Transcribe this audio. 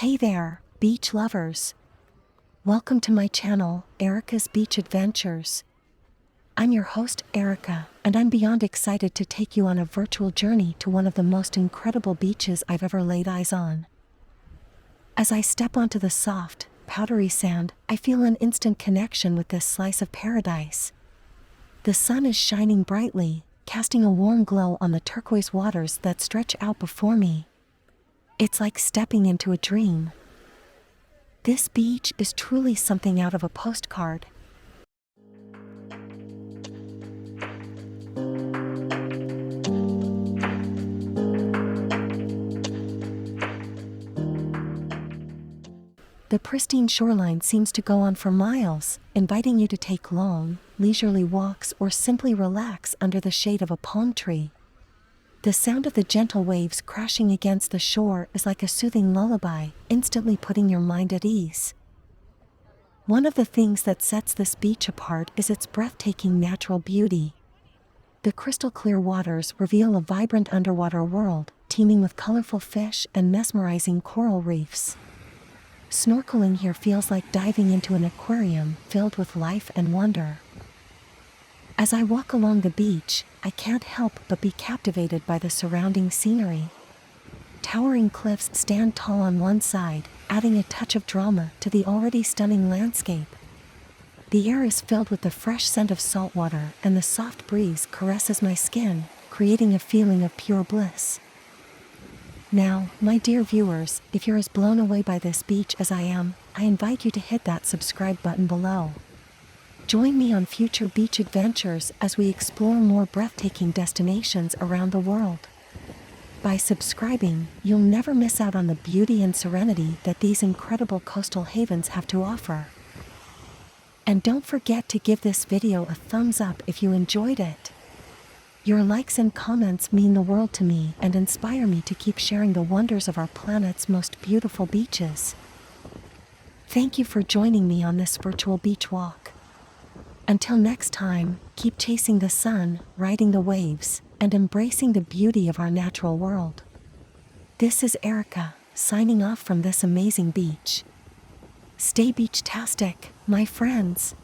Hey there, beach lovers. Welcome to my channel, Erica's Beach Adventures. I'm your host, Erica, and I'm beyond excited to take you on a virtual journey to one of the most incredible beaches I've ever laid eyes on. As I step onto the soft, powdery sand, I feel an instant connection with this slice of paradise. The sun is shining brightly, casting a warm glow on the turquoise waters that stretch out before me. It's like stepping into a dream. This beach is truly something out of a postcard. The pristine shoreline seems to go on for miles, inviting you to take long, leisurely walks or simply relax under the shade of a palm tree. The sound of the gentle waves crashing against the shore is like a soothing lullaby, instantly putting your mind at ease. One of the things that sets this beach apart is its breathtaking natural beauty. The crystal clear waters reveal a vibrant underwater world, teeming with colorful fish and mesmerizing coral reefs. Snorkeling here feels like diving into an aquarium filled with life and wonder. As I walk along the beach, I can't help but be captivated by the surrounding scenery. Towering cliffs stand tall on one side, adding a touch of drama to the already stunning landscape. The air is filled with the fresh scent of salt water, and the soft breeze caresses my skin, creating a feeling of pure bliss. Now, my dear viewers, if you're as blown away by this beach as I am, I invite you to hit that subscribe button below. Join me on future beach adventures as we explore more breathtaking destinations around the world. By subscribing, you'll never miss out on the beauty and serenity that these incredible coastal havens have to offer. And don't forget to give this video a thumbs up if you enjoyed it. Your likes and comments mean the world to me and inspire me to keep sharing the wonders of our planet's most beautiful beaches. Thank you for joining me on this virtual beach walk. Until next time, keep chasing the sun, riding the waves, and embracing the beauty of our natural world. This is Erica, signing off from this amazing beach. Stay beach-tastic, my friends.